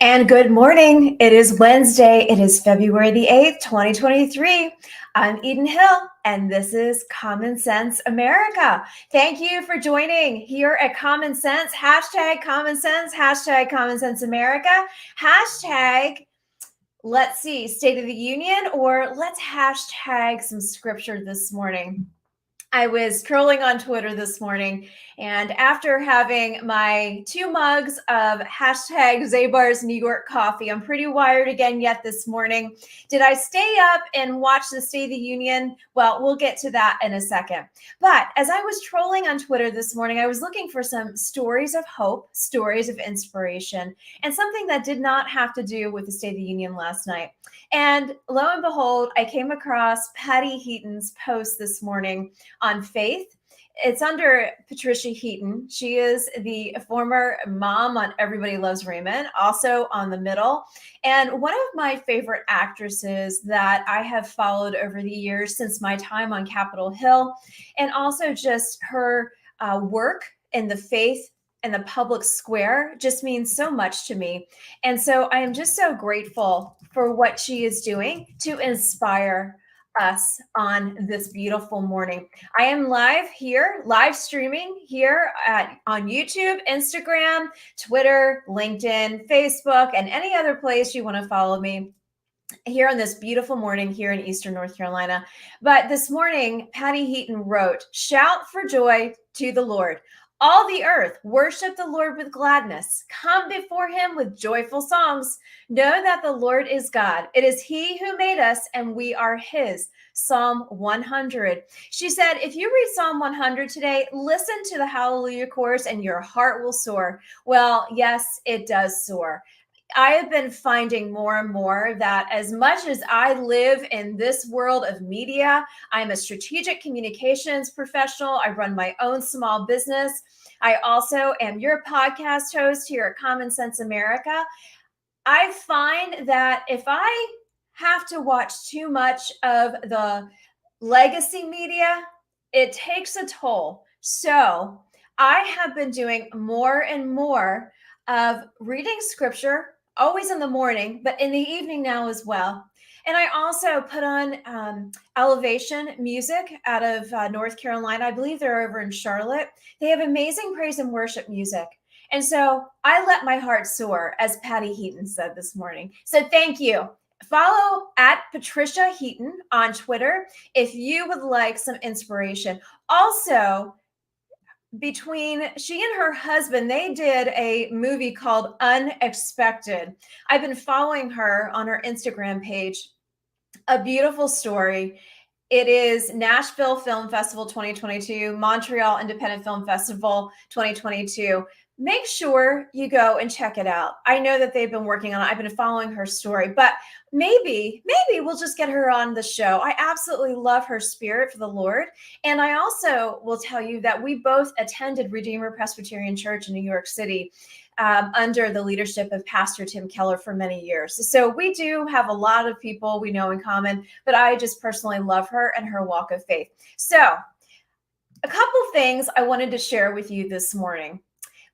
And good morning. It is Wednesday. It is February the 8th, 2023. I'm Eden Hill, and this is Common Sense America. Thank you for joining here at Common Sense. Hashtag Common Sense, hashtag Common Sense America, hashtag let's see, State of the Union, or let's hashtag some scripture this morning. I was trolling on Twitter this morning, and after having my 2 mugs of hashtag Zabar's New York coffee, I'm pretty wired again yet this morning. Did I stay up and watch the State of the Union? Well, we'll get to that in a second. But as I was trolling on Twitter this morning, I was looking for some stories of hope, stories of inspiration, and something that did not have to do with the State of the Union last night. And lo and behold, I came across Patty Heaton's post this morning on Faith. It's under Patricia Heaton. She is the former mom on Everybody Loves Raymond, also on The Middle, and one of my favorite actresses that I have followed over the years since my time on Capitol Hill, and also just her work in the faith and the public square just means so much to me. And so I am just so grateful for what she is doing to inspire us on this beautiful morning. I am live streaming here on YouTube, Instagram, Twitter, LinkedIn, Facebook, and any other place you want to follow me here on this beautiful morning here in Eastern North Carolina. But this morning, Patty Heaton wrote, "Shout for joy to the Lord. All the earth, worship the Lord with gladness. Come before him with joyful songs. Know that the Lord is God. It is he who made us, and we are his." Psalm 100. She said, if you read Psalm 100 today, listen to the Hallelujah chorus and your heart will soar. Well, yes, it does soar. I have been finding more and more that as much as I live in this world of media, I'm a strategic communications professional. I run my own small business. I also am your podcast host here at Common Sense America. I find that if I have to watch too much of the legacy media, it takes a toll. So I have been doing more and more of reading scripture, always in the morning, but in the evening now as well. And I also put on Elevation music out of North Carolina. I believe they're over in Charlotte. They have amazing praise and worship music. And so I let my heart soar, as Patty Heaton said this morning. So thank you. Follow at Patricia Heaton on Twitter if you would like some inspiration. Also, between she and her husband, they did a movie called Unexpected. I've been following her on her Instagram page. A beautiful story. It is Nashville Film Festival 2022, Montreal Independent Film Festival 2022. Make sure you go and check it out. I know that they've been working on it. I've been following her story, but maybe we'll just get her on the show. I absolutely love her spirit for the Lord. And I also will tell you that we both attended Redeemer Presbyterian Church in New York City under the leadership of Pastor Tim Keller for many years. So we do have a lot of people we know in common, but I just personally love her and her walk of faith. So a couple things I wanted to share with you this morning.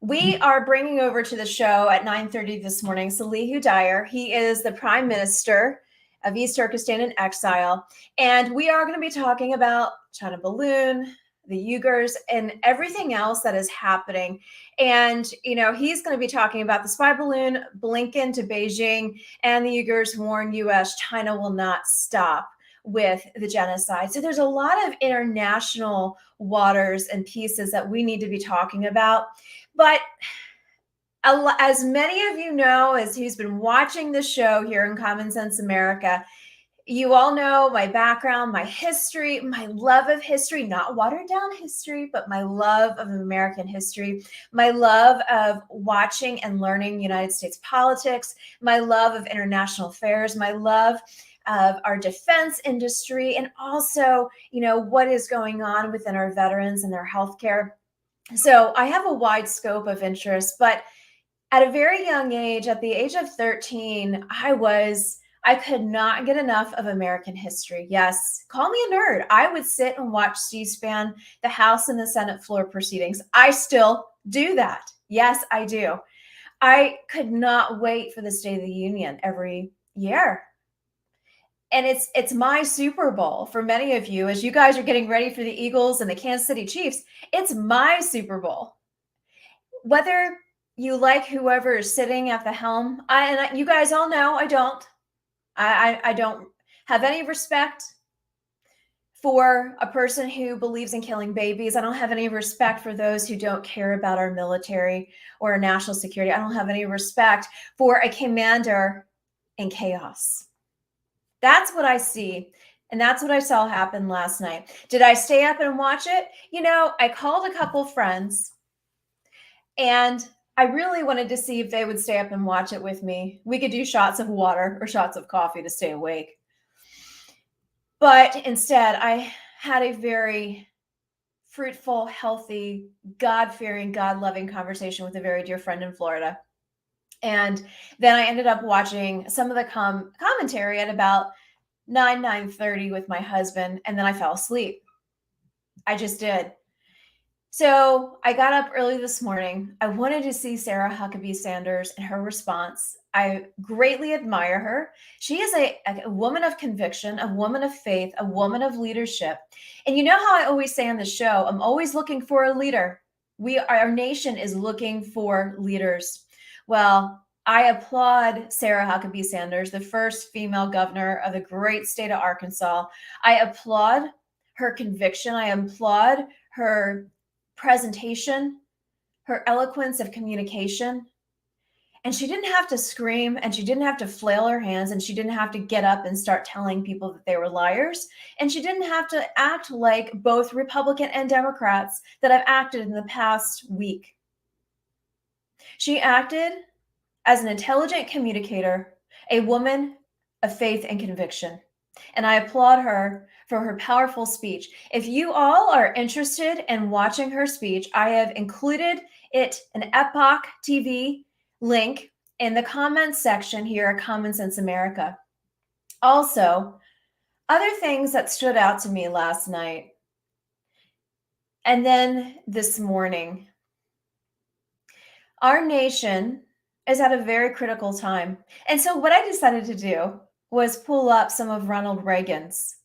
We are bringing over to the show at 9:30 this morning, Salih Hudayar. He is the Prime Minister of East Turkistan in Exile. And we are going to be talking about China Balloon, the Uyghurs, and everything else that is happening. And, he's going to be talking about the spy balloon, Blinkin to Beijing, and the Uyghurs warn U.S. China will not stop with the genocide. So there's a lot of international waters and pieces that we need to be talking about. But as many of you know, as who's been watching the show here in Common Sense America, you all know my background, my history, my love of history, not watered down history, but my love of American history, my love of watching and learning United States politics, my love of international affairs, my love of our defense industry, and also, what is going on within our veterans and their healthcare. So I have a wide scope of interest, but at a very young age, at the age of 13, I could not get enough of American history. Yes, call me a nerd. I would sit and watch C-SPAN, the House and the Senate floor proceedings. I still do that. Yes, I do. I could not wait for the State of the Union every year. And it's my Super Bowl for many of you as you guys are getting ready for the Eagles and the Kansas City Chiefs. It's my Super Bowl. Whether you like whoever is sitting at the helm, you guys all know I don't. I don't have any respect for a person who believes in killing babies. I don't have any respect for those who don't care about our military or our national security. I don't have any respect for a commander in chaos. That's what I see. And that's what I saw happen last night. Did I stay up and watch it? I called a couple friends and I really wanted to see if they would stay up and watch it with me. We could do shots of water or shots of coffee to stay awake. But instead, I had a very fruitful, healthy, God-fearing, God-loving conversation with a very dear friend in Florida. And then I ended up watching some of the commentary at about 9:30 with my husband, and then I fell asleep. I just did. So I got up early this morning. I wanted to see Sarah Huckabee Sanders and her response. I greatly admire her. She is a woman of conviction, a woman of faith, a woman of leadership. And you know how I always say on the show, I'm always looking for a leader. Our nation is looking for leaders. Well, I applaud Sarah Huckabee Sanders, the first female governor of the great state of Arkansas. I applaud her conviction. I applaud her presentation, her eloquence of communication. And she didn't have to scream and she didn't have to flail her hands and she didn't have to get up and start telling people that they were liars. And she didn't have to act like both Republican and Democrats that have acted in the past week. She acted as an intelligent communicator, a woman of faith and conviction. And I applaud her for her powerful speech. If you all are interested in watching her speech, I have included an Epoch TV link in the comments section here at Common Sense America. Also, other things that stood out to me last night and then this morning. Our nation is at a very critical time. And so what I decided to do was pull up some of Ronald Reagan's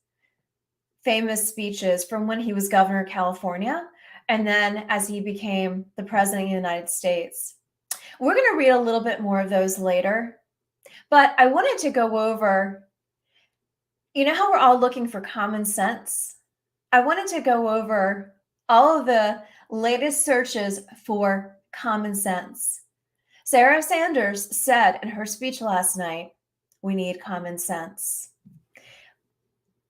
famous speeches from when he was governor of California and then as he became the president of the United States. We're going to read a little bit more of those later, but I wanted to go over, how we're all looking for common sense? I wanted to go over all of the latest searches for common sense. Sarah Sanders said in her speech last night, we need common sense.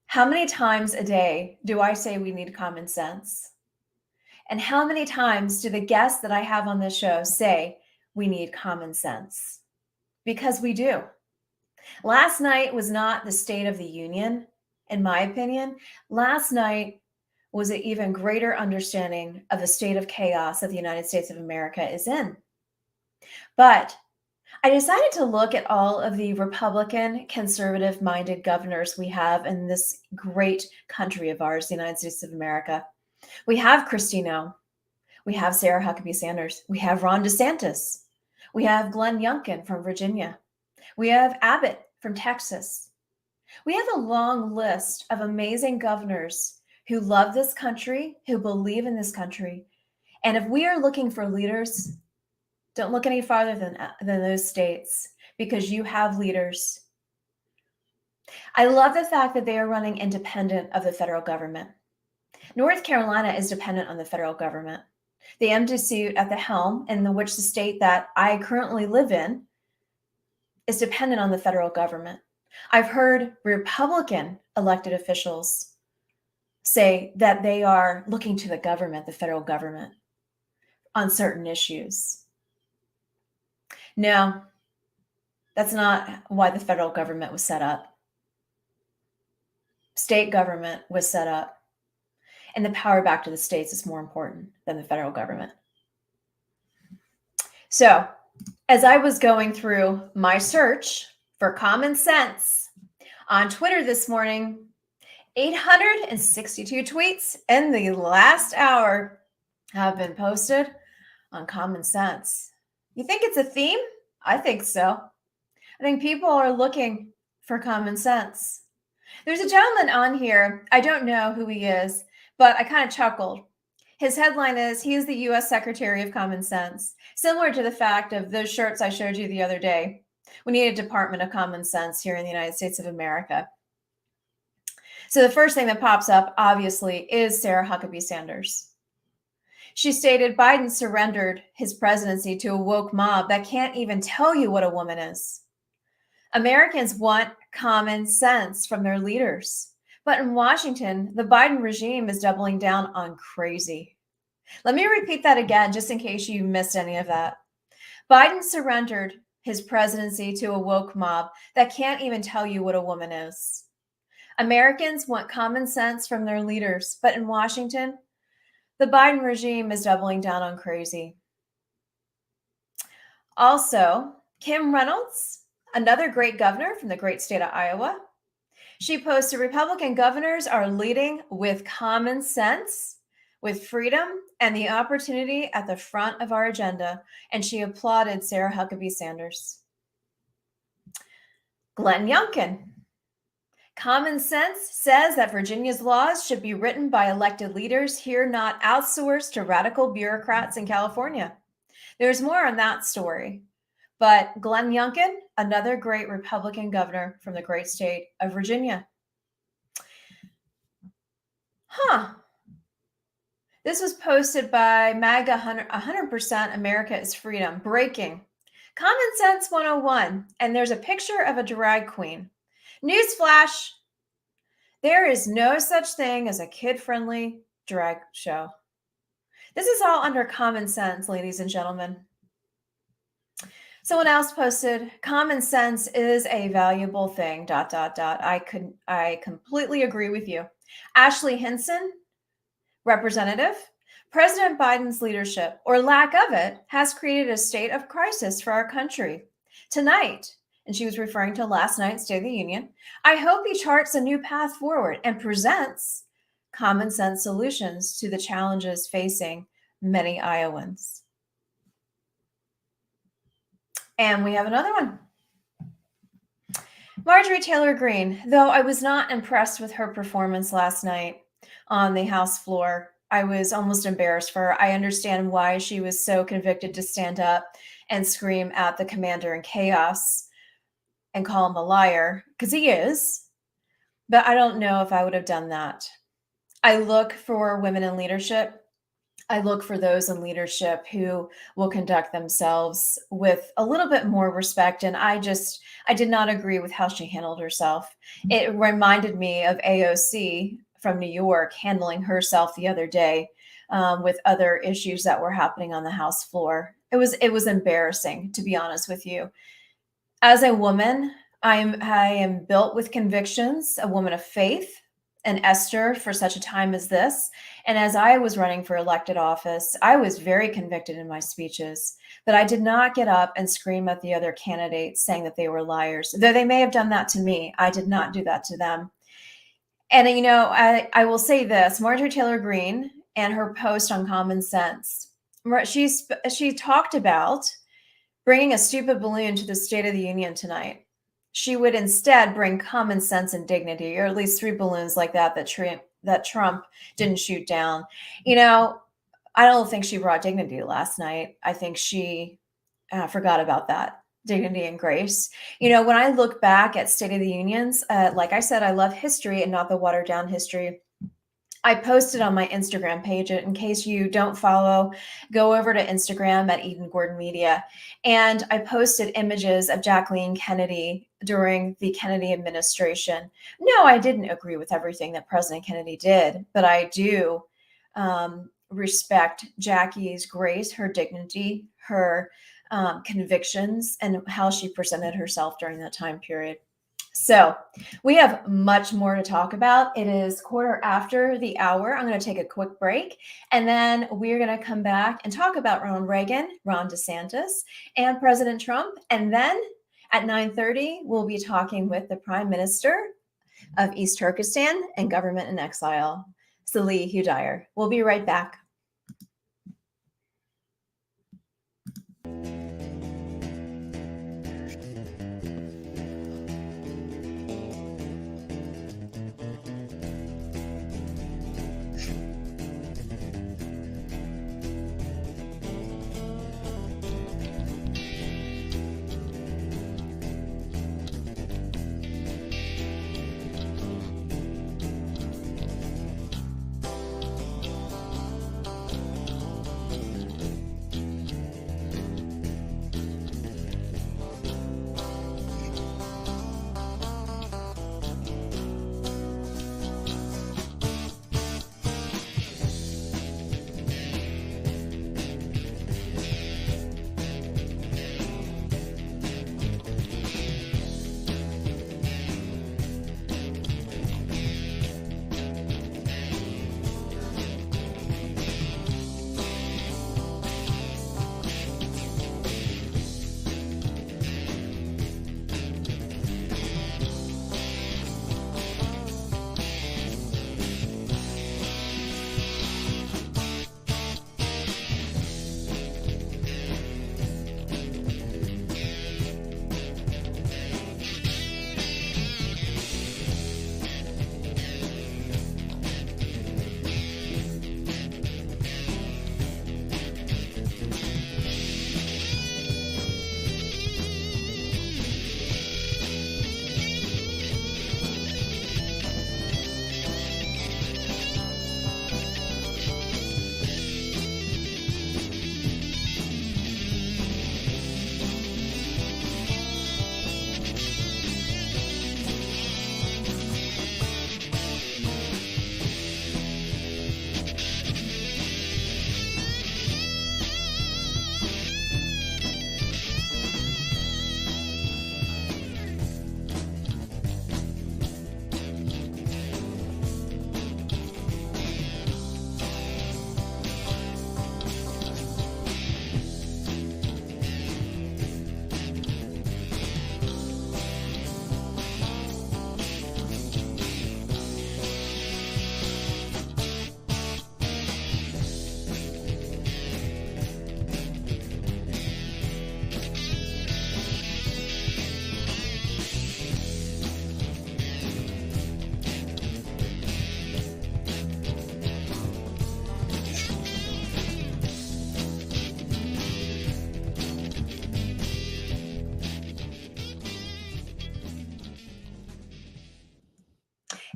How many times a day do I say we need common sense? And how many times do the guests that I have on this show say we need common sense? Because we do. Last night was not the State of the Union, in my opinion. Last night was an even greater understanding of the state of chaos that the United States of America is in. But I decided to look at all of the Republican, conservative-minded governors we have in this great country of ours, the United States of America. We have Kristi Noem. We have Sarah Huckabee Sanders. We have Ron DeSantis. We have Glenn Youngkin from Virginia. We have Abbott from Texas. We have a long list of amazing governors who love this country, who believe in this country. And if we are looking for leaders, don't look any farther than those states, because you have leaders. I love the fact that they are running independent of the federal government. North Carolina is dependent on the federal government. The embassy at the helm, in which the state that I currently live in, is dependent on the federal government. I've heard Republican elected officials say that they are looking to the government, the federal government, on certain issues. No, that's not why the federal government was set up. State government was set up, and the power back to the states is more important than the federal government. So, as I was going through my search for common sense on Twitter this morning, 862 tweets in the last hour have been posted on common sense. You think it's a theme? I think so. I think people are looking for common sense. There's a gentleman on here. I don't know who he is, but I kind of chuckled. His headline is "He is the U.S. Secretary of Common Sense," similar to the fact of those shirts I showed you the other day. We need a Department of Common Sense here in the United States of America. So the first thing that pops up, obviously, is Sarah Huckabee Sanders. She stated Biden surrendered his presidency to a woke mob that can't even tell you what a woman is. Americans want common sense from their leaders. But in Washington, the Biden regime is doubling down on crazy. Let me repeat that again, just in case you missed any of that. Biden surrendered his presidency to a woke mob that can't even tell you what a woman is. Americans want common sense from their leaders, but in Washington, the Biden regime is doubling down on crazy. Also, Kim Reynolds, another great governor from the great state of Iowa, she posted Republican governors are leading with common sense, with freedom, and the opportunity at the front of our agenda. And she applauded Sarah Huckabee Sanders. Glenn Youngkin. Common sense says that Virginia's laws should be written by elected leaders here, not outsourced to radical bureaucrats in California. There's more on that story. But Glenn Youngkin, another great Republican governor from the great state of Virginia. This was posted by MAGA 100% America is Freedom. Breaking. Common Sense 101. And there's a picture of a drag queen. Newsflash. There is no such thing as a kid-friendly drag show. This is all under common sense, ladies and gentlemen. Someone else posted, common sense is a valuable thing, ... I completely agree with you. Ashley Hinson, representative, President Biden's leadership, or lack of it, has created a state of crisis for our country. Tonight, and she was referring to last night's State of the Union, I hope he charts a new path forward and presents common sense solutions to the challenges facing many Iowans. And we have another one. Marjorie Taylor Greene, though I was not impressed with her performance last night on the House floor, I was almost embarrassed for her. I understand why she was so convicted to stand up and scream at the commander in chaos and call him a liar, because he is. But I don't know if I would have done that. I look for women in leadership. I look for those in leadership who will conduct themselves with a little bit more respect. And I did not agree with how she handled herself. It reminded me of AOC from New York handling herself the other day with other issues that were happening on the House floor. It was embarrassing, to be honest with you. As a woman, I am built with convictions, a woman of faith, an Esther for such a time as this. And as I was running for elected office, I was very convicted in my speeches, but I did not get up and scream at the other candidates saying that they were liars. Though they may have done that to me, I did not do that to them. And, you know, I will say this, Marjorie Taylor Greene and her post on common sense, she talked about bringing a stupid balloon to the State of the Union tonight. She would instead bring common sense and dignity, or at least 3 balloons like that Trump didn't shoot down. You know, I don't think she brought dignity last night. I think she forgot about that, dignity and grace. You know, when I look back at State of the Unions, like I said, I love history and not the watered down history. I posted on my Instagram page. In case you don't follow, go over to Instagram at Eden Gordon Media. And I posted images of Jacqueline Kennedy during the Kennedy administration. No, I didn't agree with everything that President Kennedy did, but I do respect Jackie's grace, her dignity, her convictions, and how she presented herself during that time period. So we have much more to talk about. It is 1:15. I'm going to take a quick break, and then we're going to come back and talk about Ronald Reagan, Ron DeSantis, and President Trump. And then at 9:30, we'll be talking with the Prime Minister of East Turkistan and Government in Exile, Salih Hudayar. We'll be right back.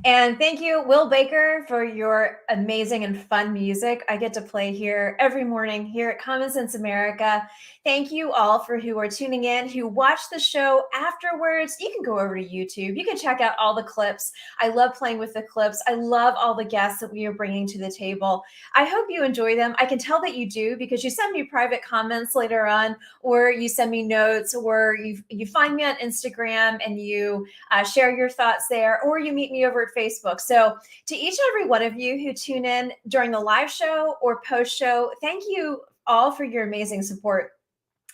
And thank you, Will Baker, for your amazing and fun music I get to play here every morning here at Common Sense America. Thank you all for who are tuning in, who watch the show afterwards. You can go over to YouTube. You can check out all the clips. I love playing with the clips. I love all the guests that we are bringing to the table. I hope you enjoy them. I can tell that you do because you send me private comments later on, or you send me notes, or you find me on Instagram and you share your thoughts there, or you meet me over at Facebook. So to each and every one of you who tune in during the live show or post show, thank you all for your amazing support.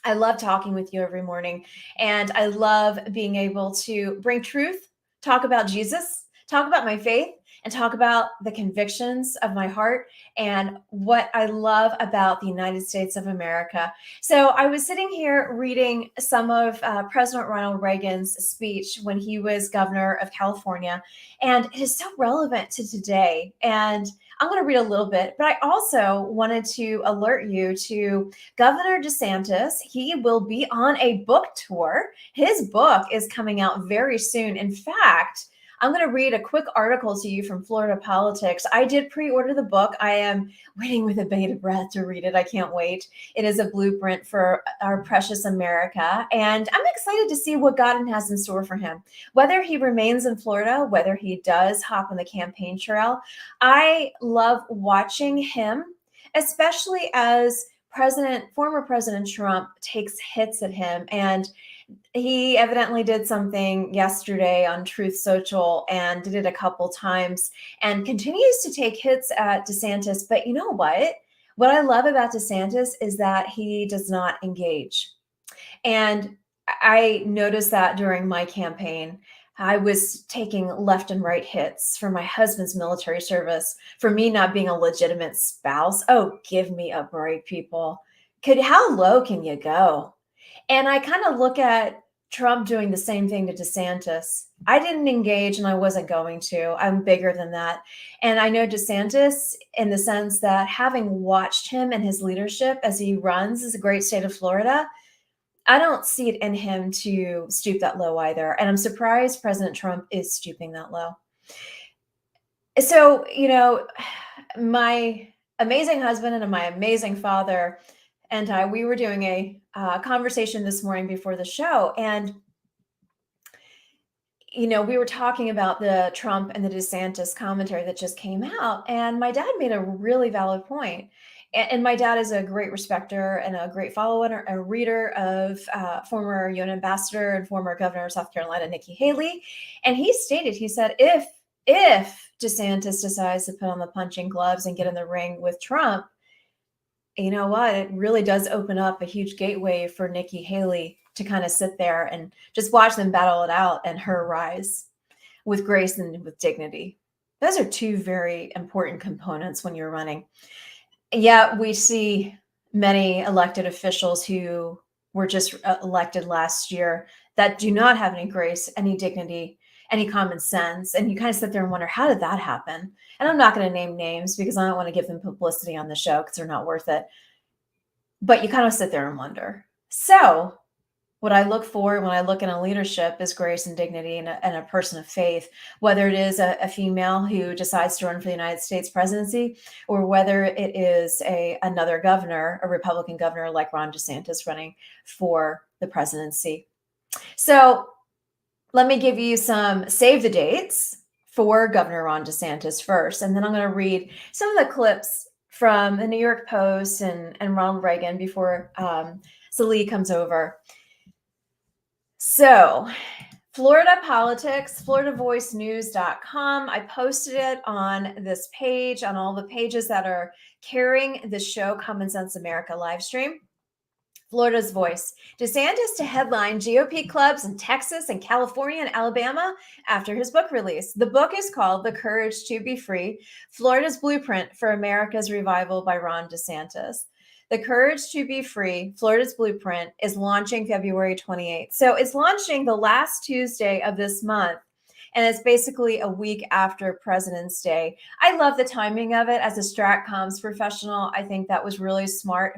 I love talking with you every morning, and I love being able to bring truth, talk about Jesus, talk about my faith, and talk about the convictions of my heart and what I love about the United States of America. So I was sitting here reading some of President Ronald Reagan's speech when he was governor of California, and it is so relevant to today. And I'm going to read a little bit, but I also wanted to alert you to Governor DeSantis. He will be on a book tour. His book is coming out very soon. In fact, I'm going to read a quick article to you from Florida Politics. I did pre-order the book. I am waiting with a bated breath to read it. I can't wait. It is a blueprint for our precious America. And I'm excited to see what God has in store for him. Whether he remains in Florida, whether he does hop on the campaign trail, I love watching him, especially as former President Trump takes hits at him. And he evidently did something yesterday on Truth Social and did it a couple times and continues to take hits at DeSantis. But you know what? What I love about DeSantis is that he does not engage. And I noticed that during my campaign. I was taking left and right hits for my husband's military service, for me not being a legitimate spouse. Oh, give me a break, people. How low can you go? And I kind of look at Trump doing the same thing to DeSantis. I didn't engage and I wasn't going to. I'm bigger than that. And I know DeSantis in the sense that having watched him and his leadership as he runs the great state of Florida, I don't see it in him to stoop that low either. And I'm surprised President Trump is stooping that low. So, my amazing husband and my amazing father and we were doing a conversation this morning before the show. And, we were talking about the Trump and the DeSantis commentary that just came out. And my dad made a really valid point. And my dad is a great respecter and a great follower, a reader of former UN ambassador and former governor of South Carolina, Nikki Haley. And he said, if DeSantis decides to put on the punching gloves and get in the ring with Trump, you know what? It really does open up a huge gateway for Nikki Haley to kind of sit there and just watch them battle it out and her rise with grace and with dignity. Those are two very important components when you're running. Yeah, we see many elected officials who were just elected last year that do not have any grace, any dignity, any common sense. And you kind of sit there and wonder, how did that happen? And I'm not going to name names because I don't want to give them publicity on the show because they're not worth it. But you kind of sit there and wonder. So what I look for when I look in a leadership is grace and dignity and a person of faith, whether it is a female who decides to run for the United States presidency, or whether it is another governor, a Republican governor like Ron DeSantis running for the presidency. So let me give you some save the dates for Governor Ron DeSantis first, and then I'm going to read some of the clips from the New York Post and Ronald Reagan before Salih comes over. So, Florida politics, FloridaVoiceNews.com. I posted it on this page, on all the pages that are carrying the show Common Sense America live stream. Florida's Voice. DeSantis to headline GOP clubs in Texas and California and Alabama after his book release. The book is called The Courage to Be Free, Florida's Blueprint for America's Revival by Ron DeSantis. The Courage to Be Free, Florida's Blueprint, is launching February 28th. So it's launching the last Tuesday of this month. And it's basically a week after President's Day. I love the timing of it. As a strat comms professional, I think that was really smart.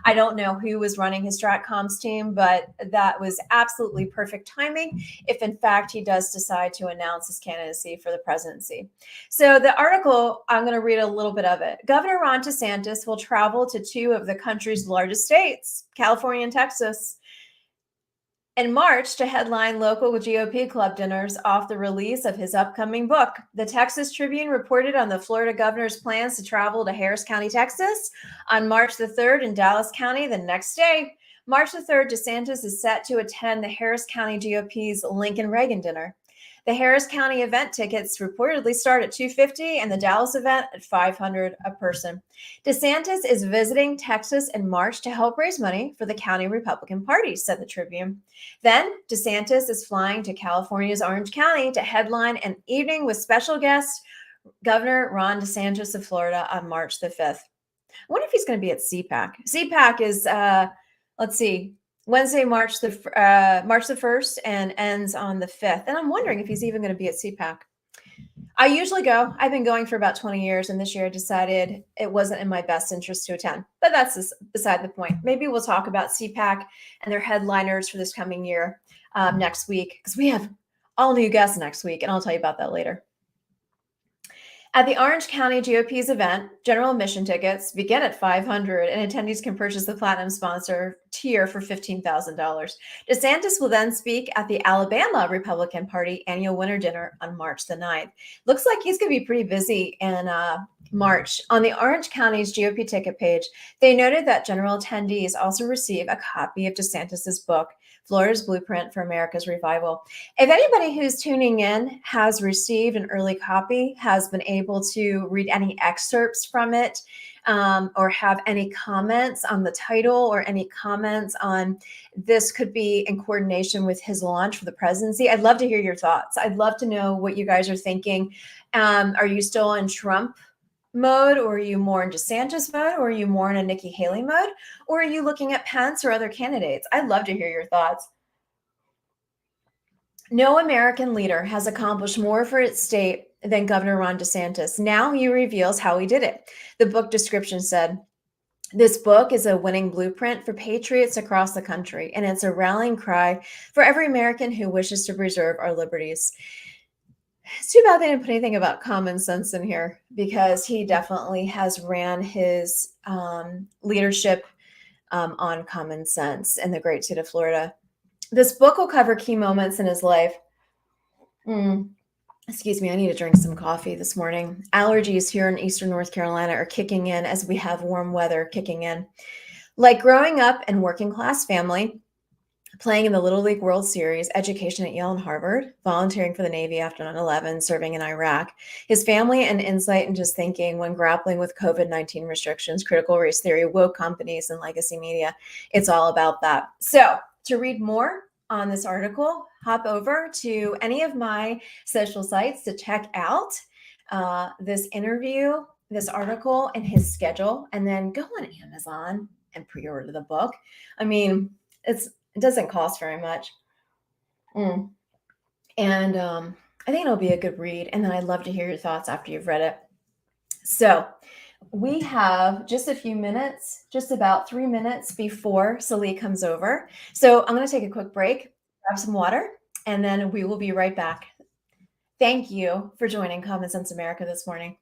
I don't know who was running his strat comms team, but that was absolutely perfect timing if in fact he does decide to announce his candidacy for the presidency. So the article, I'm going to read a little bit of it. Governor Ron DeSantis will travel to two of the country's largest states, California and Texas, in March to headline local GOP club dinners off the release of his upcoming book. The Texas Tribune reported on the Florida governor's plans to travel to Harris County, Texas on March the 3rd and Dallas County the next day. March the 3rd, DeSantis is set to attend the Harris County GOP's Lincoln Reagan dinner. The Harris County event tickets reportedly start at $250 and the Dallas event at $500 a person. DeSantis is visiting Texas in March to help raise money for the county Republican Party, said the Tribune. Then DeSantis is flying to California's Orange County to headline an evening with special guest Governor Ron DeSantis of Florida on March the 5th. I wonder if he's going to be at CPAC. CPAC is, let's see, Wednesday, March the 1st and ends on the 5th. And I'm wondering if he's even going to be at CPAC. I usually go. I've been going for about 20 years, and this year I decided it wasn't in my best interest to attend. But that's beside the point. Maybe we'll talk about CPAC and their headliners for this coming year next week, because we have all new guests next week, and I'll tell you about that later. At the Orange County GOP's event, general admission tickets begin at $500 and attendees can purchase the platinum sponsor tier for $15,000. DeSantis will then speak at the Alabama Republican Party annual winter dinner on March the 9th. Looks like he's going to be pretty busy in March. On the Orange County's GOP ticket page, they noted that general attendees also receive a copy of DeSantis's book, Florida's Blueprint for America's Revival. If anybody who's tuning in has received an early copy, has been able to read any excerpts from it, or have any comments on the title or any comments on this could be in coordination with his launch for the presidency, I'd love to hear your thoughts. I'd love to know what you guys are thinking. Are you still in Trump mode, or are you more in DeSantis mode, or are you more in a Nikki Haley mode, or are you looking at Pence or other candidates? I'd love to hear your thoughts. No American leader has accomplished more for its state than Governor Ron DeSantis. Now he reveals how he did it. The book description said, "This book is a winning blueprint for patriots across the country, and it's a rallying cry for every American who wishes to preserve our liberties." It's too bad they didn't put anything about common sense in here, because he definitely has ran his leadership on common sense in the great state of Florida. This book will cover key moments in his life. Excuse me, I need to drink some coffee this morning. Allergies here in Eastern North Carolina are kicking in as we have warm weather kicking in. Like growing up in working class family, playing in the Little League World Series, education at Yale and Harvard, volunteering for the Navy after 9/11, serving in Iraq, his family and insight into his thinking when grappling with COVID-19 restrictions, critical race theory, woke companies, and legacy media. It's all about that. So to read more on this article, hop over to any of my social sites to check out this interview, this article, and his schedule, and then go on Amazon and pre-order the book. I mean, it doesn't cost very much. And I think it'll be a good read. And then I'd love to hear your thoughts after you've read it. So we have just a few minutes, just about 3 minutes before Salih comes over. So I'm going to take a quick break, grab some water, and then we will be right back. Thank you for joining Common Sense America this morning.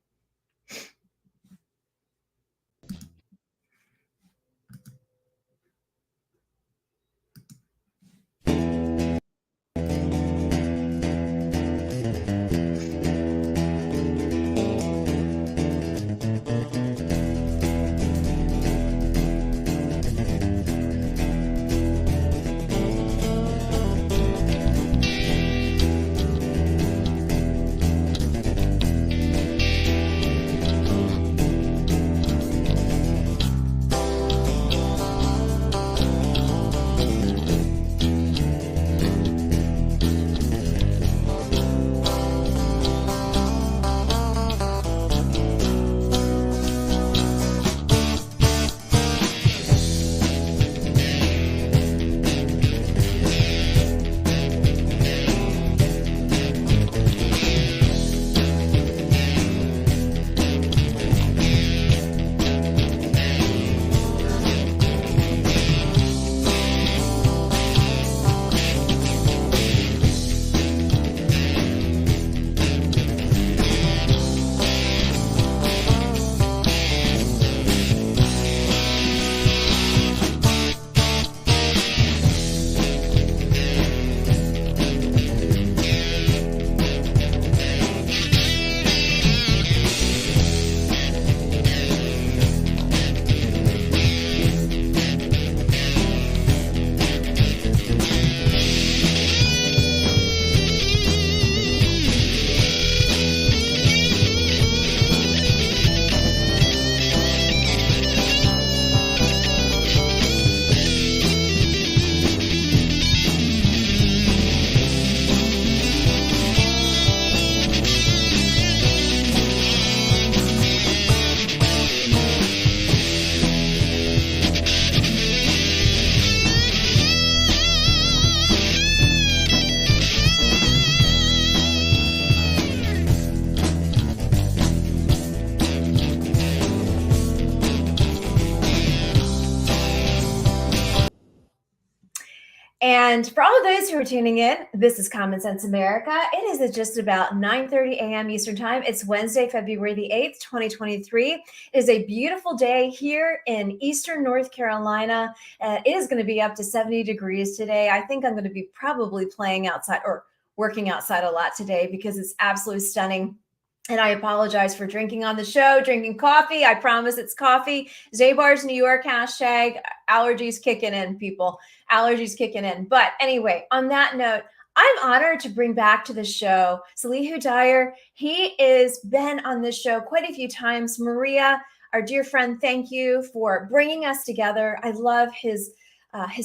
And for all of those who are tuning in, this is Common Sense America. It is at just about 9:30 a.m. Eastern Time. It's Wednesday, February the 8th, 2023. It is a beautiful day here in Eastern North Carolina. It is going to be up to 70 degrees today. I think I'm going to be probably playing outside or working outside a lot today because it's absolutely stunning. And I apologize for drinking on the show, drinking coffee. I promise it's coffee. Zabar's New York hashtag, allergies kicking in, people. Allergies kicking in. But anyway, on that note, I'm honored to bring back to the show Salih Hudayar. He has been on this show quite a few times. Maria, our dear friend, thank you for bringing us together. I love his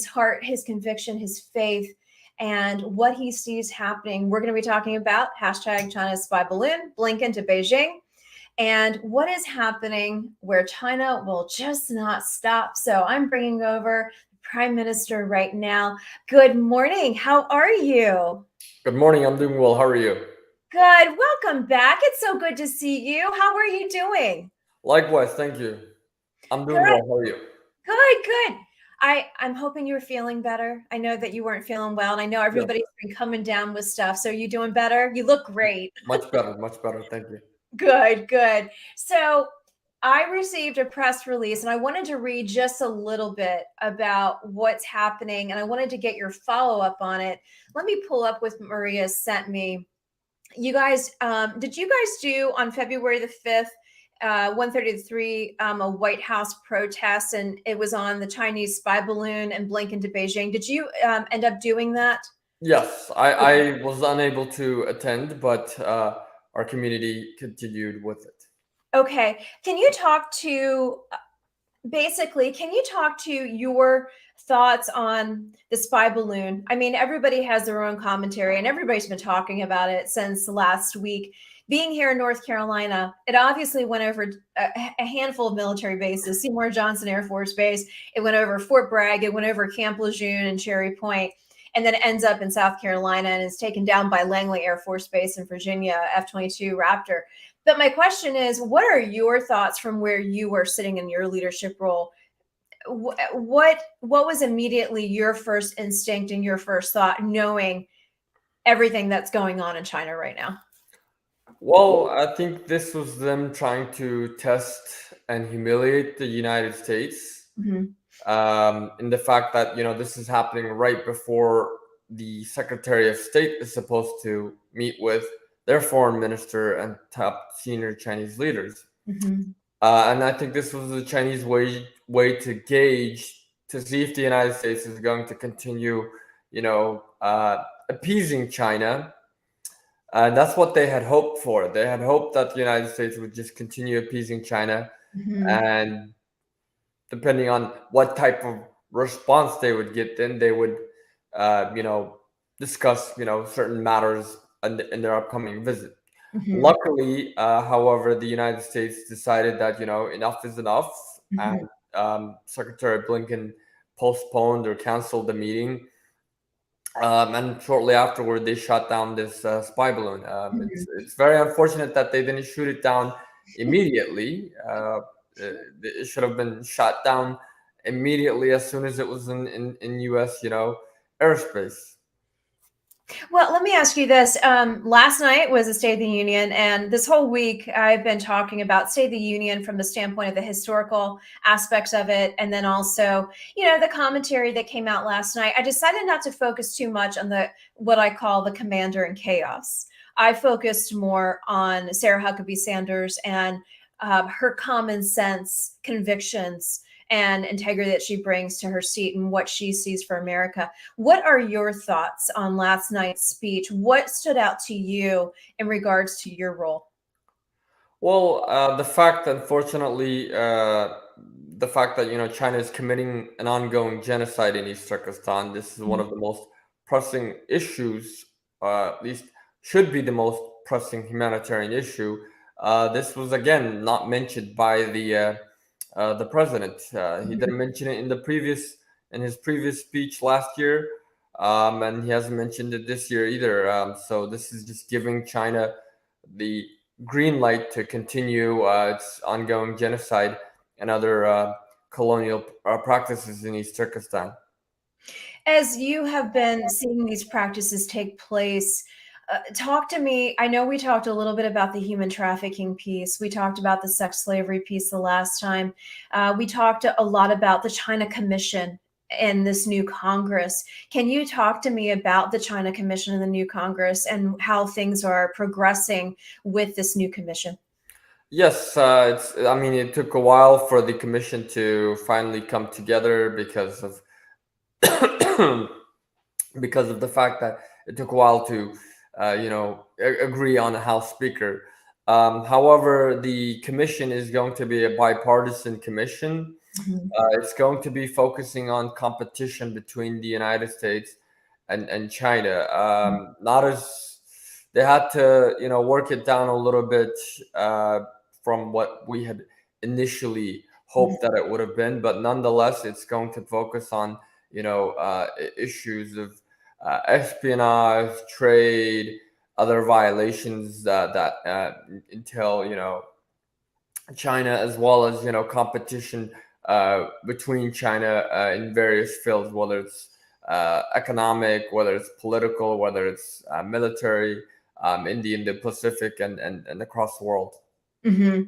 heart, his conviction, his faith, and what he sees happening. We're going to be talking about hashtag China's spy balloon, Blinkin to Beijing, and what is happening where China will just not stop. So I'm bringing over the Prime Minister right now. Good morning. How are you? Good morning. I'm doing well. How are you? Good. Welcome back. It's so good to see you. How are you doing? Likewise. Thank you. I'm doing Good. well. How are you? Good. I'm hoping you're feeling better. I know that you weren't feeling well, and I know Yes. everybody's been coming down with stuff. So you doing better? You look great. Much better. Much better. Thank you. Good. So I received a press release and I wanted to read just a little bit about what's happening and I wanted to get your follow up on it. Let me pull up what Maria sent me. You guys, did you guys do on February the 5th, 1:33, a White House protest, and it was on the Chinese spy balloon and Blinken to Beijing? Did you end up doing that? Yes, I was unable to attend, but our community continued with it. Okay. Can you talk to basically, can you talk to your thoughts on the spy balloon? I mean, everybody has their own commentary and everybody's been talking about it since last week. Being here in North Carolina, it obviously went over a handful of military bases, Seymour Johnson Air Force Base. It went over Fort Bragg. It went over Camp Lejeune and Cherry Point, and then it ends up in South Carolina and is taken down by Langley Air Force Base in Virginia, F-22 Raptor. But my question is, what are your thoughts from where you were sitting in your leadership role? What was immediately your first instinct and your first thought, knowing everything that's going on in China right now? Well, I think this was them trying to test and humiliate the United States in the fact that, this is happening right before the Secretary of State is supposed to meet with their foreign minister and top senior Chinese leaders. And I think this was the Chinese way to gauge, to see if the United States is going to continue, appeasing China. And that's what they had hoped for. They had hoped that the United States would just continue appeasing China. And depending on what type of response they would get, then they would, discuss, certain matters in their upcoming visit. Luckily, however, the United States decided that, enough is enough. And Secretary Blinken postponed or canceled the meeting. And shortly afterward, they shot down this spy balloon. It's very unfortunate that they didn't shoot it down immediately. It should have been shot down immediately as soon as it was in U.S. Airspace. Well, let me ask you this. Last night was the State of the Union, and this whole week I've been talking about State of the Union from the standpoint of the historical aspects of it, and then also, the commentary that came out last night. I decided not to focus too much on what I call the commander in chaos. I focused more on Sarah Huckabee Sanders and her common sense convictions and integrity that she brings to her seat and what she sees for America. What are your thoughts on last night's speech? What stood out to you in regards to your role? Well, the fact, unfortunately, the fact that China is committing an ongoing genocide in East Turkestan. This is one of the most pressing issues, at least should be the most pressing humanitarian issue. This was again not mentioned by the president. He didn't mention it in his previous speech last year, and he hasn't mentioned it this year either. So this is just giving China the green light to continue its ongoing genocide and other colonial practices in East Turkestan. As you have been seeing these practices take place, talk to me. I know we talked a little bit about the human trafficking piece. We talked about the sex slavery piece the last time. We talked a lot about the China Commission in this new Congress. Can you talk to me about the China Commission in the new Congress and how things are progressing with this new commission? Yes, I mean, it took a while for the commission to finally come together because of because of the fact that it took a while to, agree on a House Speaker. However, the commission is going to be a bipartisan commission. Mhm. It's going to be focusing on competition between the United States and China. Not as they had to, work it down a little bit from what we had initially hoped that it would have been, but nonetheless, it's going to focus on, issues of espionage, trade, other violations that entail, China, as well as competition between China in various fields, whether it's economic, whether it's political, whether it's military, in the Indo-Pacific and across the world. Hmm.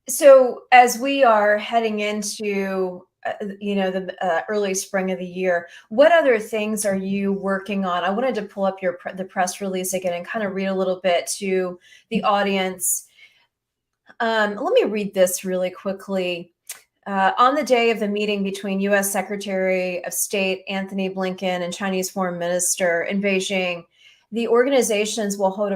So as we are heading into the early spring of the year, what other things are you working on? I wanted to pull up the press release again and kind of read a little bit to the audience. Let me read this really quickly. On the day of the meeting between U.S. Secretary of State Anthony Blinken and Chinese Foreign Minister in Beijing, the Uyghur organizations will hold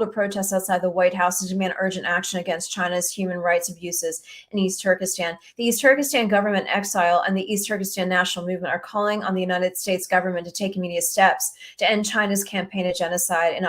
a protest outside the White House to demand urgent action against China's human rights abuses in East Turkistan. The East Turkistan Government, Exile, and the East Turkistan National Movement are calling on the United States government to take immediate steps to end China's campaign of genocide and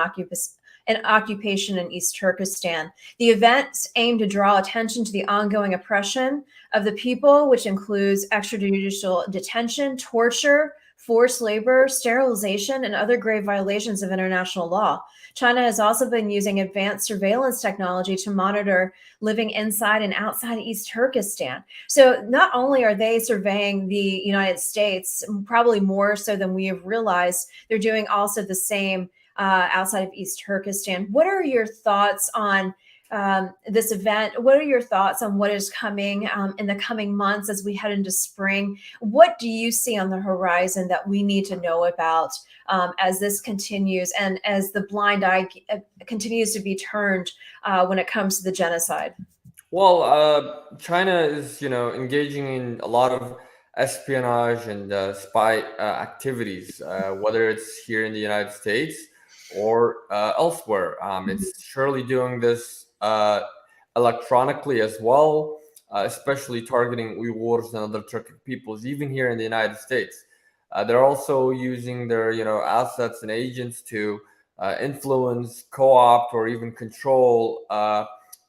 occupation in East Turkestan. The events aim to draw attention to the ongoing oppression of the people, which includes extrajudicial detention, torture, forced labor, sterilization, and other grave violations of international law. China has also been using advanced surveillance technology to monitor living inside and outside East Turkestan. So not only are they surveying the United States, probably more so than we have realized, they're doing also the same outside of East Turkestan. What are your thoughts on this event? What are your thoughts on what is coming in the coming months as we head into spring? What do you see on the horizon that we need to know about as this continues and as the blind eye continues to be turned when it comes to the genocide? Well, China is, engaging in a lot of espionage and spy activities, whether it's here in the United States or elsewhere. It's surely doing this electronically as well, especially targeting Uyghurs and other Turkic peoples, even here in the United States. They're also using their, assets and agents to influence, co-opt, or even control,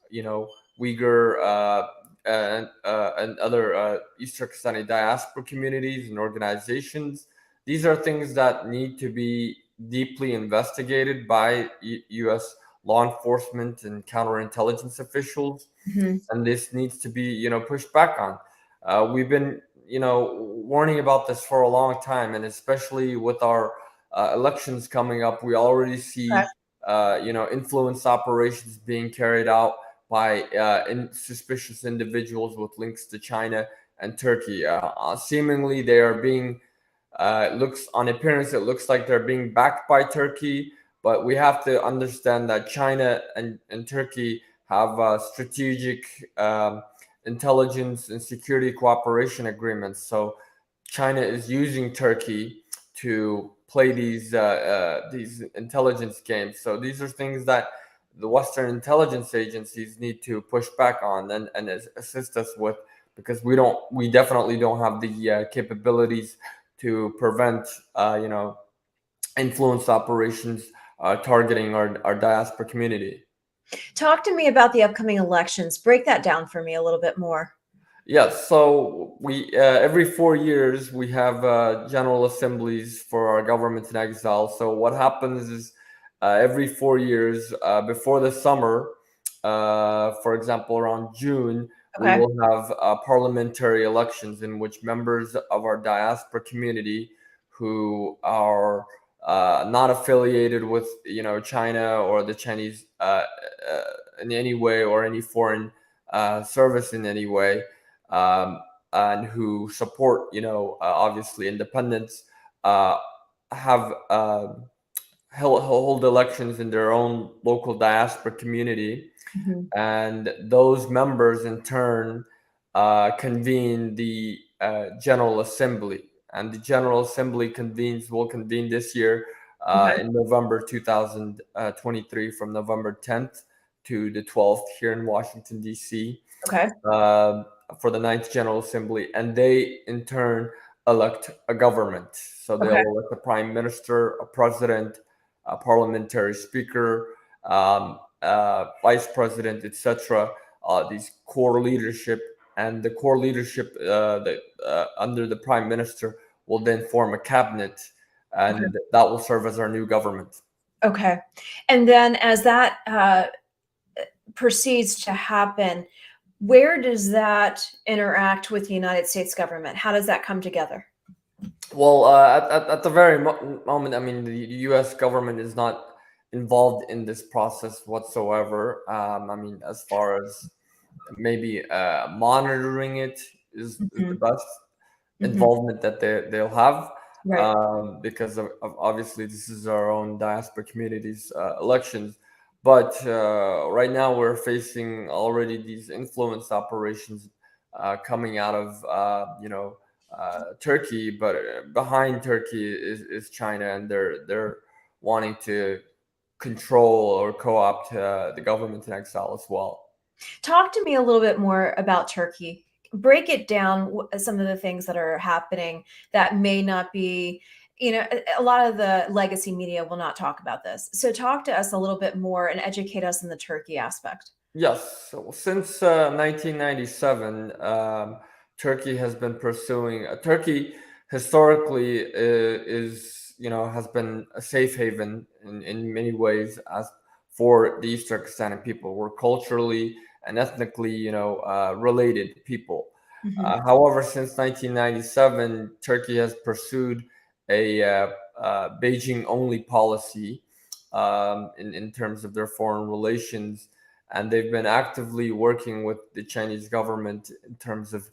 you know, Uyghur and other East Turkistani diaspora communities and organizations. These are things that need to be deeply investigated by U.S. law enforcement and counterintelligence officials, Mhm. and this needs to be, pushed back on. We've been, warning about this for a long time, and especially with our elections coming up, we already see, influence operations being carried out by suspicious individuals with links to China and Turkey. Seemingly, they are being looks on appearance, it looks like they're being backed by Turkey, but we have to understand that China and Turkey have strategic intelligence and security cooperation agreements. So China is using Turkey to play these intelligence games. So these are things that the Western intelligence agencies need to push back on and assist us with, because we definitely don't have the capabilities to prevent influence operations targeting our diaspora community. Talk to me about the upcoming elections. Break that down for me a little bit more. Yes, so we every 4 years we have general assemblies for our government in exile. So what happens is every 4 years before the summer, for example, around June, we Okay. will have parliamentary elections in which members of our diaspora community who are not affiliated with China or the Chinese in any way, or any foreign service in any way, um, and who support obviously independence, uh, have hold elections in their own local diaspora community, Mhm. and those members in turn convene the General Assembly, and the General Assembly will convene this year Okay. in November 2023, from November 10th to the 12th here in Washington D.C. Okay. uh, for the Ninth General Assembly, and they in turn elect a government. So they'll Okay. elect a prime minister, a president, a parliamentary speaker, vice president, etc. These core leadership, and the core leadership under the prime minister will then form a cabinet, Okay. and that will serve as our new government. Okay. And then as that proceeds to happen, where does that interact with the United States government? How does that come together? Well, at the very moment, I mean, the U.S. government is not involved in this process whatsoever. I mean, as far as maybe monitoring it is the Mhm. best Mhm. involvement that they'll have, Right. because of obviously this is our own diaspora community's elections. But right now we're facing already these influence operations coming out of Turkey, but behind Turkey is China, and they're wanting to control or co-opt the government in exile as well. Talk to me a little bit more about Turkey. Break it down, some of the things that are happening that may not be, a lot of the legacy media will not talk about this. So talk to us a little bit more and educate us in the Turkey aspect. Yes, so since 1997, Turkey has been pursuing. Turkey historically is, has been a safe haven in many ways as for the East Turkistani people. We're culturally and ethnically, related people. Mhm. However, since 1997, Turkey has pursued a Beijing only policy in terms of their foreign relations, and they've been actively working with the Chinese government in terms of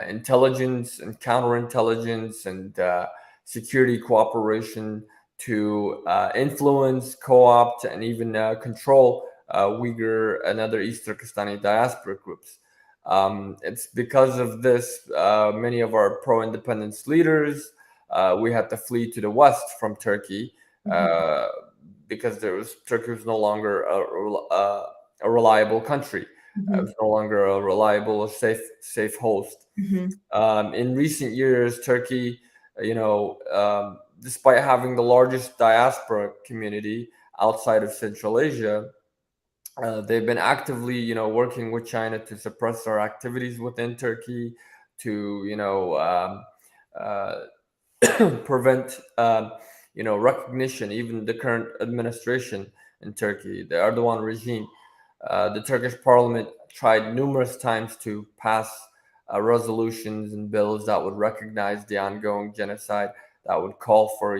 intelligence and counterintelligence and security cooperation to influence, co-opt, and even control Uyghur and other East Turkistani diaspora groups. It's because of this, many of our pro-independence leaders, we had to flee to the west from Turkey, Mhm. uh, because Turkey was no longer a reliable country. It Mhm. was no longer a reliable or safe host. Mhm. In recent years, Turkey, despite having the largest diaspora community outside of Central Asia, they've been actively, working with China to suppress our activities within Turkey, to, uh, prevent, recognition. Even the current administration in Turkey, the Erdogan regime, the Turkish parliament tried numerous times to pass resolutions and bills that would recognize the ongoing genocide, that would call for,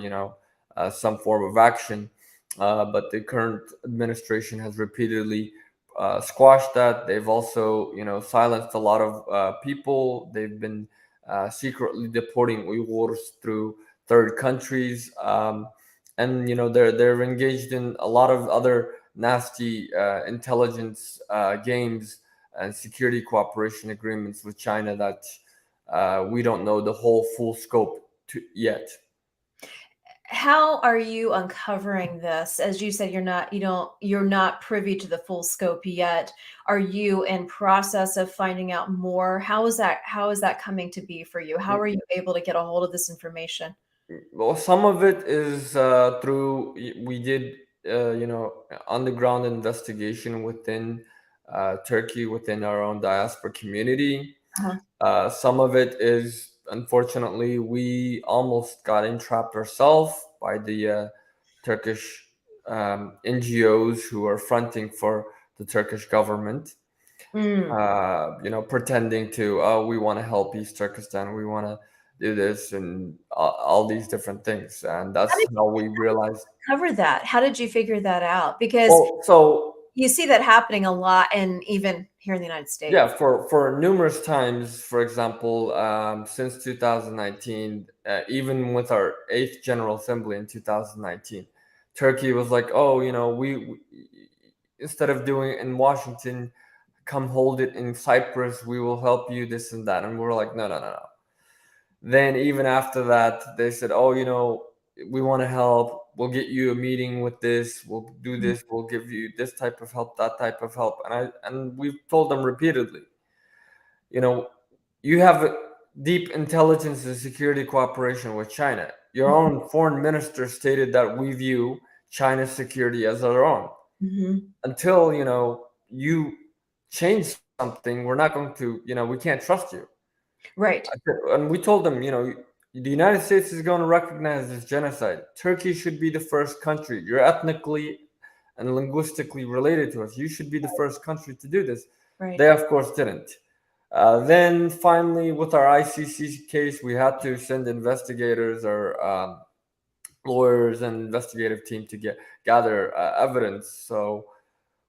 some form of action. But the current administration has repeatedly squashed that. They've also, silenced a lot of people. They've been secretly deporting Uyghurs through third countries, and they're engaged in a lot of other nasty intelligence games and security cooperation agreements with China that we don't know the whole full scope yet. How are you uncovering this? As you said, you're not privy to the full scope yet. Are you in process of finding out more? How is that coming to be for you? How are you able to get a hold of this information? Well, some of it is through we did underground investigation within Turkey, within our own diaspora community. Uh-huh. Some of it is, unfortunately, we almost got entrapped ourselves by the Turkish NGOs who are fronting for the Turkish government. Mm. pretending to, oh, we want to help East Turkestan, we want to do this, and all these different things. And How that's did how we realized. you cover that? How did you figure that out? Because Well, so you see that happening a lot, and even here in the United States. yeah, for numerous times, for example, since 2019, even with our eighth General Assembly in 2019, Turkey was like, oh, we instead of doing it in Washington, come hold it in Cyprus. We will help you, this and that. And we're like, no, no, no, no. Then even after that, they said, oh, we want to help. We'll get you a meeting with this. We'll do Mhm. this. We'll give you this type of help, that type of help. And we've told them repeatedly, you know, you have a deep intelligence and security cooperation with China. Your own foreign minister stated that we view China's security as our own. Mhm. Until, you change something, we're not going to, we can't trust you. Right. And we told them, the United States is going to recognize this genocide. Turkey should be the first country. You're ethnically and linguistically related to us. You should be the first country to do this. Right. They, of course, didn't. Then finally, with our ICC case, we had to send investigators or lawyers and investigative team to gather evidence. So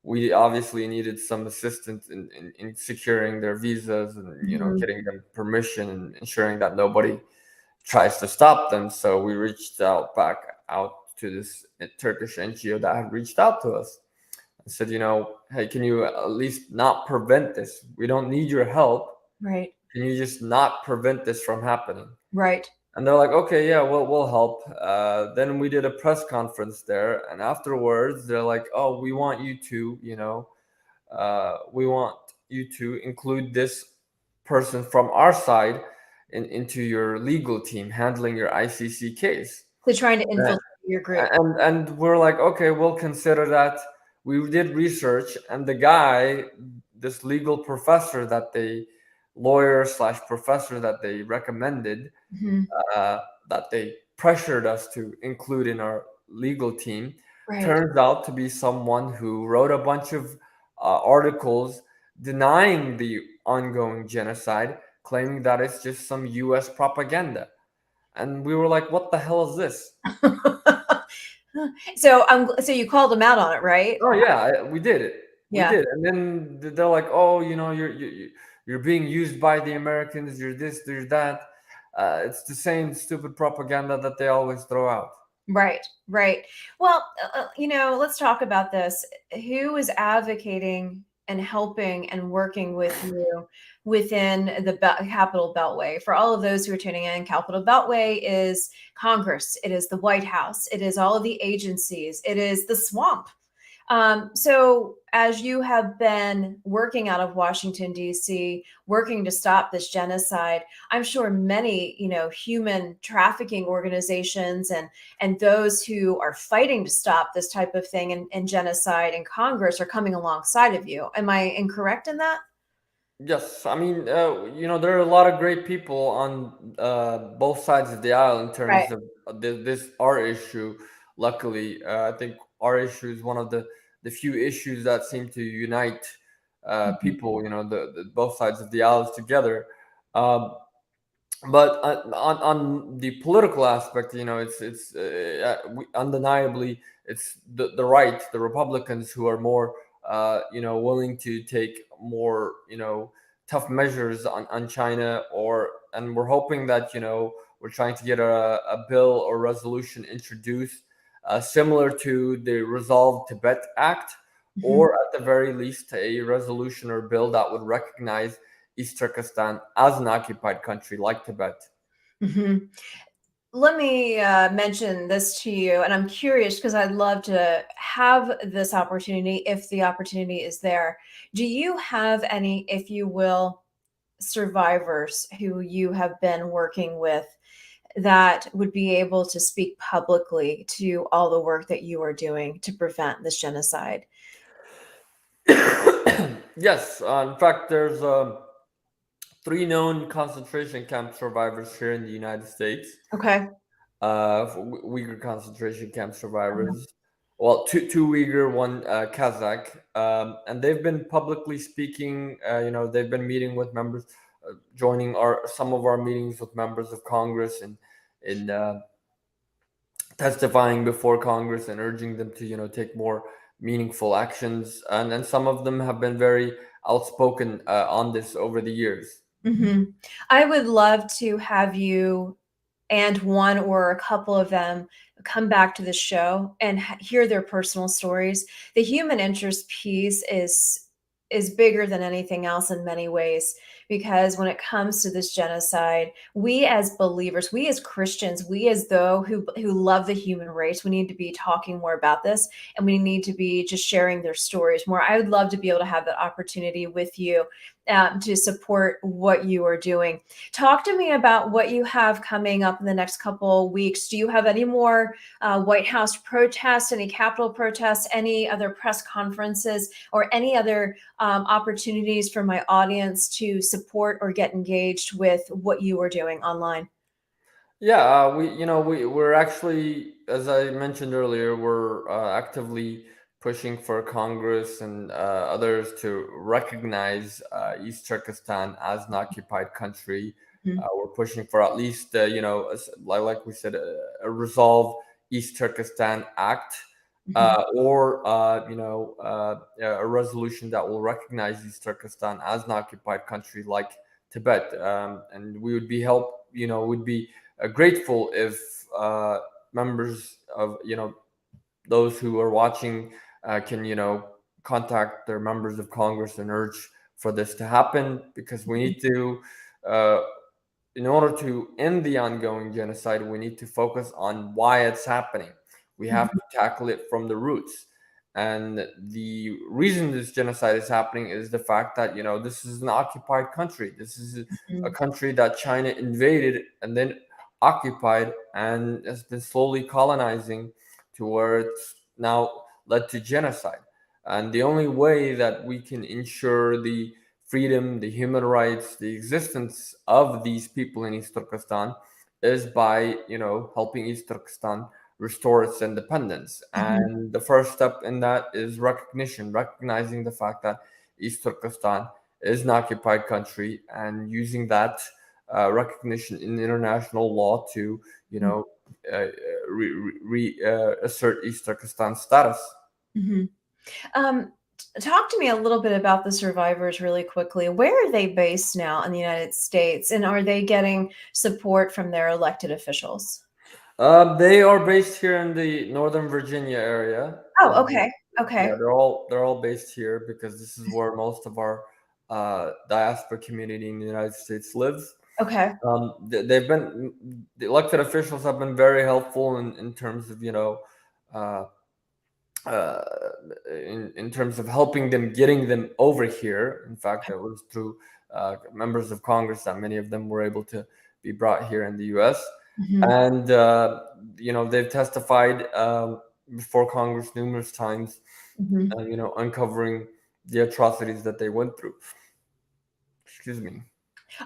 we obviously needed some assistance in securing their visas and Mhm. getting them permission and ensuring that nobody tries to stop them. So we reached out to this Turkish NGO that had reached out to us and said, hey, can you at least not prevent this? We don't need your help. Right. Can you just not prevent this from happening? Right. And they're like, okay, yeah, we'll help. Then we did a press conference there, and afterwards they're like, oh, we want you to, we want you to include this person from our side into your legal team handling your ICC case. So trying to Uh, infiltrate your group. and we're like, okay, we'll consider that. We did research, and the guy, this legal professor that they, lawyer slash professor that they recommended, Mhm. uh, that they pressured us to include in our legal team, Right. turns out to be someone who wrote a bunch of articles denying the ongoing genocide, claiming that it's just some US propaganda. And we were like, what the hell is this? So you called them out on it, right? Oh yeah, we did it. We Yeah. did. And then they're like, "Oh, you're being used by the Americans. You're this, you're that." It's the same stupid propaganda that they always throw out. Right. Right. Well, let's talk about this. Who is advocating and helping and working with you within the Capitol Beltway? For all of those who are tuning in, Capitol Beltway is Congress, it is the White House, it is all of the agencies, it is the swamp. So, as you have been working out of Washington, D.C., working to stop this genocide, I'm sure many, human trafficking organizations and those who are fighting to stop this type of thing and genocide in Congress are coming alongside of you. Am I incorrect in that? Yes, I mean, there are a lot of great people on both sides of the aisle in Right. terms of this our issue. Luckily, I think our issue is one of the few issues that seem to unite Mhm. people. The both sides of the aisles together. Um, but on the political aspect, undeniably it's the right, the Republicans, who are more willing to take more tough measures on China, and we're hoping that we're trying to get a bill or resolution introduced similar to the Resolve Tibet Act, Mhm. or at the very least a resolution or bill that would recognize East Turkestan as an occupied country like Tibet. Mhm. Let me mention this to you, and I'm curious because I'd love to have this opportunity if the opportunity is there. Do you have any, if you will, survivors who you have been working with that would be able to speak publicly to all the work that you are doing to prevent this genocide? Yes, in fact, there's three known concentration camp survivors here in the United States. Okay. Uyghur concentration camp survivors. well, two Uyghur, one Kazakh, and they've been publicly speaking. They've been meeting with members, joining some of our meetings with members of Congress, and in testifying before Congress and urging them to take more meaningful actions. And then some of them have been very outspoken on this over the years. I would love to have you and one or a couple of them come back to the show and hear their personal stories. The human interest piece is bigger than anything else in many ways, because when it comes to this genocide, we as believers, we as Christians, we as though who love the human race, we need to be talking more about this, and we need to be just sharing their stories more. I would love to be able to have that opportunity with you to support what you are doing. Talk to me about what you have coming up in the next couple weeks. Do you have any more White House protests, any Capitol protests, any other press conferences, or any other opportunities for my audience to support or get engaged with what you are doing online? Yeah, we're actually, as I mentioned earlier, we're actively pushing for Congress and others to recognize East Turkestan as an occupied country. Mhm. We're pushing for at least, like we said, a Resolve East Turkestan Act, Mhm. or a resolution that will recognize East Turkestan as an occupied country like Tibet, and we would be would be grateful if members of those who are watching can contact their members of Congress and urge for this to happen, because we need to uh, in order to end the ongoing genocide, we need to focus on why it's happening. We have Mhm. to tackle it from the roots. And the reason this genocide is happening is the fact that, this is an occupied country. This is a Mhm. country that China invaded and then occupied and has been slowly colonizing to where it's now led to genocide. And the only way that we can ensure the freedom, the human rights, the existence of these people in East Turkestan is by, helping East Turkestan restore its independence. Mhm. And the first step in that is recognition, recognizing the fact that East Turkestan is an occupied country, and using that recognition in international law to, uh, assert East Turkestan status. Mhm. Um, Talk to me a little bit about the survivors really quickly. Where are they based now in the United States, and are they getting support from their elected officials? They are based here in the Northern Virginia area. Oh, okay. Yeah, Okay. they're all based here because this is where most of our diaspora community in the United States lives. Okay. The elected officials have been very helpful in terms of uh, uh, in terms of helping them, getting them over here. In fact, it was through members of Congress that many of them were able to be brought here in the U.S. Mhm. And they've testified before Congress numerous times, Mhm. uncovering the atrocities that they went through. Excuse me.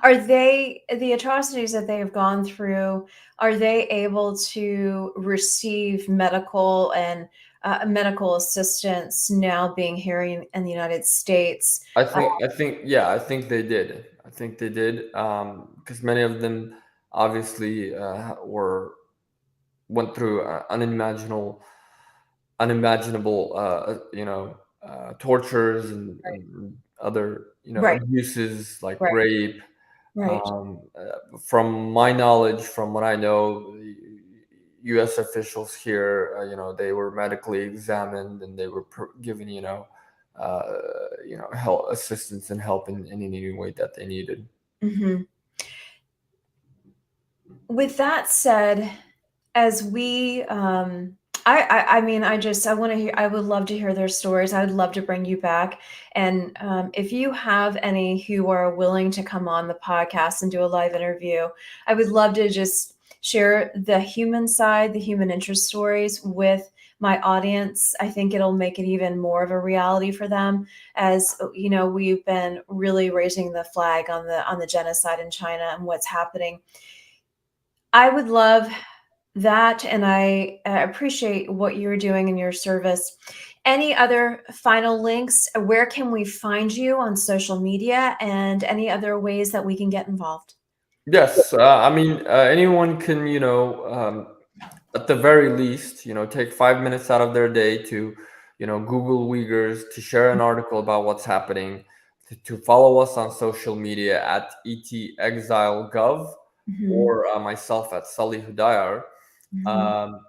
Are they the atrocities that they have gone through, are they able to receive medical assistance now being here in the United States? Yeah, I think they did. I think they did, because many of them obviously were went through unimaginable, tortures and other, Right, abuses like right, rape. right. From my knowledge, from what I know, the U.S. officials here, they were medically examined and they were given, uh, help, assistance and help in any way that they needed. Mhm. With that said, as we I mean, I want to hear, I would love to hear their stories. I would love to bring you back. And if you have any who are willing to come on the podcast and do a live interview, I would love to just share the human side, the human interest stories with my audience. I think it'll make it even more of a reality for them, as we've been really raising the flag on the genocide in China and what's happening. I would love That, and I appreciate what you're doing in your service. Any other final links? Where can we find you on social media, and any other ways that we can get involved? Yes, I mean, anyone can, at the very least, take 5 minutes out of their day to, Google Uyghurs, to share an article about what's happening, to follow us on social media at ETExile.gov, Mhm, or myself at Salih Hudayar, mhm. um,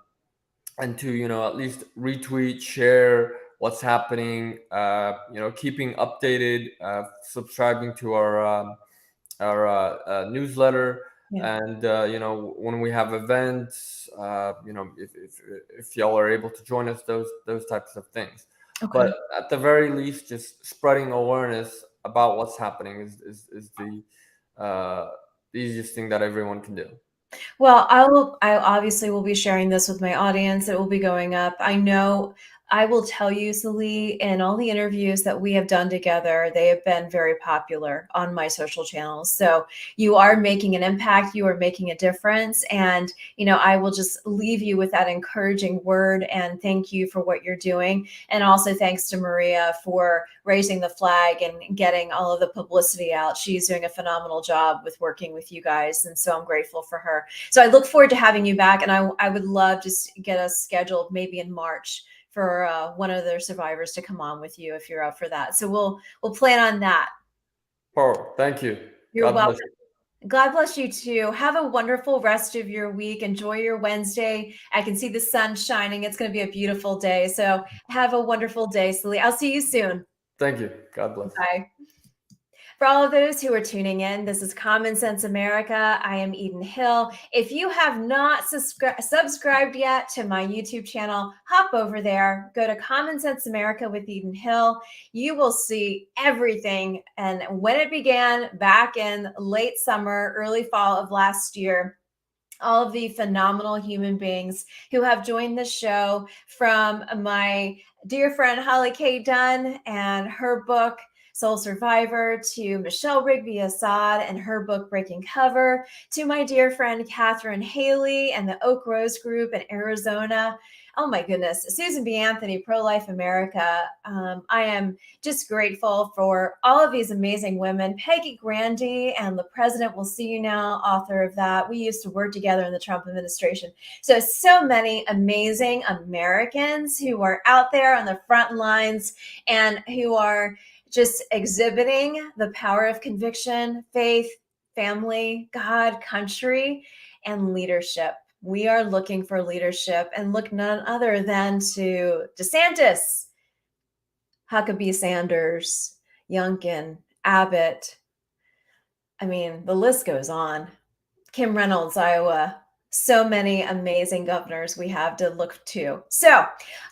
and to, at least retweet, share what's happening, keeping updated, subscribing to our newsletter, Yeah. and when we have events, if y'all are able to join us, those types of things. But Okay. at the very least, just spreading awareness about what's happening is uh, the easiest thing that everyone can do. Well, I obviously will be sharing this with my audience. It will be going up. I know I will tell you, Salih, in all the interviews that we have done together, they have been very popular on my social channels. So you are making an impact, you are making a difference. And, I will just leave you with that encouraging word and thank you for what you're doing. And also thanks to Maria for raising the flag and getting all of the publicity out. She's doing a phenomenal job with working with you guys. And so I'm grateful for her. So I look forward to having you back, and I would love to get us scheduled maybe in March for one of their survivors to come on with you if you're up for that. So we'll plan on that. Oh, thank you. You're God welcome. bless you. God bless you too. Have a wonderful rest of your week. Enjoy your Wednesday. I can see the sun shining. It's going to be a beautiful day. So have a wonderful day, Salih. I'll see you soon. Thank you. God bless. Bye. For all of those who are tuning in, this is Common Sense America. I am Eden Hill. If you have not subscribed yet to my YouTube channel, hop over there, go to Common Sense America with Eden Hill. You will see everything and when it began back in late summer, early fall of last year. All of the phenomenal human beings who have joined the show, from my dear friend Holly K. Dunn and her book, Soul Survivor, to Michelle Rigby Assad and her book, Breaking Cover, to my dear friend Catherine Haley and the Oak Rose Group in Arizona. Oh my goodness, Susan B. Anthony, Pro Life America. I am just grateful for all of these amazing women. Peggy Grandy and The President Will See You Now, author of that. We used to work together in the Trump administration. So many amazing Americans who are out there on the front lines and who are just exhibiting the power of conviction, faith, family, God, country, and leadership. We are looking for leadership, and look none other than to DeSantis, Huckabee Sanders, Youngkin, Abbott. I mean, the list goes on. Kim Reynolds, Iowa. So many amazing governors we have to look to. So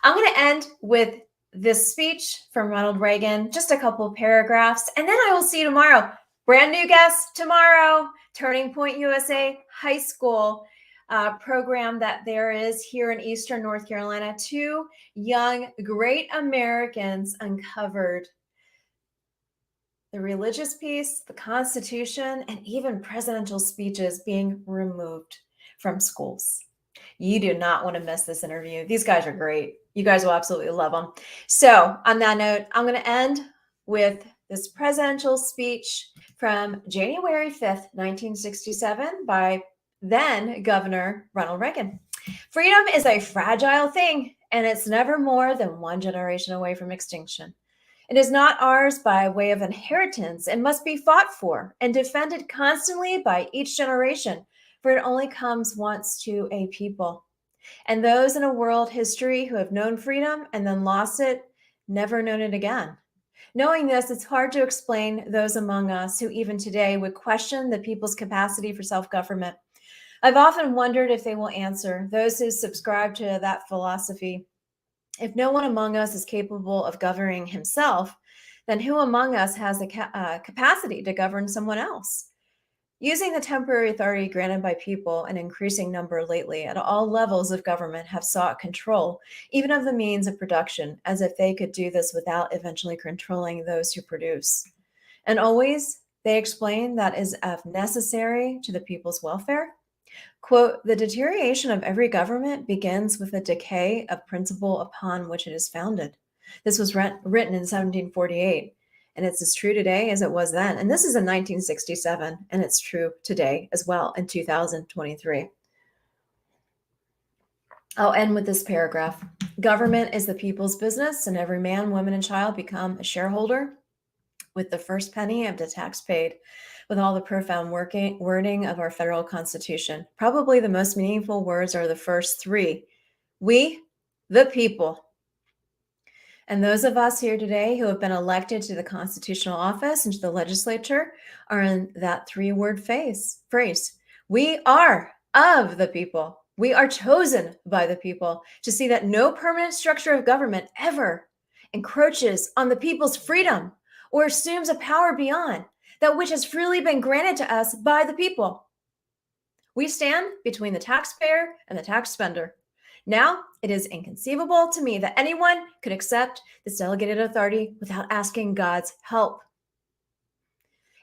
I'm going to end with this speech from Ronald Reagan, just a couple of paragraphs, and then I will see you tomorrow. Brand new guest tomorrow, Turning Point USA High School program that there is here in Eastern North Carolina. Two young, great Americans uncovered the religious piece, the Constitution, and even presidential speeches being removed from schools. You do not want to miss this interview. These guys are great. You guys will absolutely love them. So, on that note, I'm going to end with this presidential speech from January 5th, 1967, by then Governor Ronald Reagan. Freedom is a fragile thing, and it's never more than one generation away from extinction. It is not ours by way of inheritance. It must be fought for and defended constantly by each generation, for it only comes once to a people. And those in a world history who have known freedom and then lost it, never known it again. Knowing this, it's hard to explain those among us who even today would question the people's capacity for self-government. I've often wondered if they will answer, those who subscribe to that philosophy. If no one among us is capable of governing himself, then who among us has the capacity to govern someone else? Using the temporary authority granted by people, an increasing number lately at all levels of government have sought control, even of the means of production, as if they could do this without eventually controlling those who produce. And always they explain that is necessary to the people's welfare. Quote, the deterioration of every government begins with the decay of principle upon which it is founded. This was written in 1748, and it's as true today as it was then. And this is in 1967, and it's true today as well in 2023. I'll end with this paragraph. Government is the people's business, and every man, woman, and child become a shareholder with the first penny of the tax paid, with all the profound wording of our federal constitution. Probably the most meaningful words are the first three: we, the people. And those of us here today who have been elected to the constitutional office and to the legislature are in that three-word phrase. We are of the people. We are chosen by the people to see that no permanent structure of government ever encroaches on the people's freedom or assumes a power beyond that which has freely been granted to us by the people. We stand between the taxpayer and the tax spender. Now, it is inconceivable to me that anyone could accept this delegated authority without asking God's help.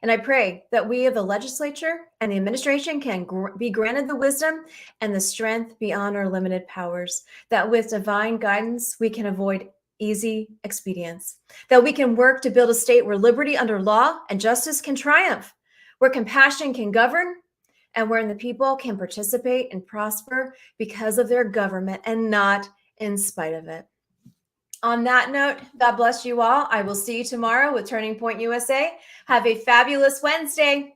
And I pray that we of the legislature and the administration can be granted the wisdom and the strength beyond our limited powers, that with divine guidance, we can avoid easy expedients, that we can work to build a state where liberty under law and justice can triumph, where compassion can govern, and wherein the people can participate and prosper because of their government and not in spite of it. On that note, God bless you all. I will see you tomorrow with Turning Point USA. Have a fabulous Wednesday.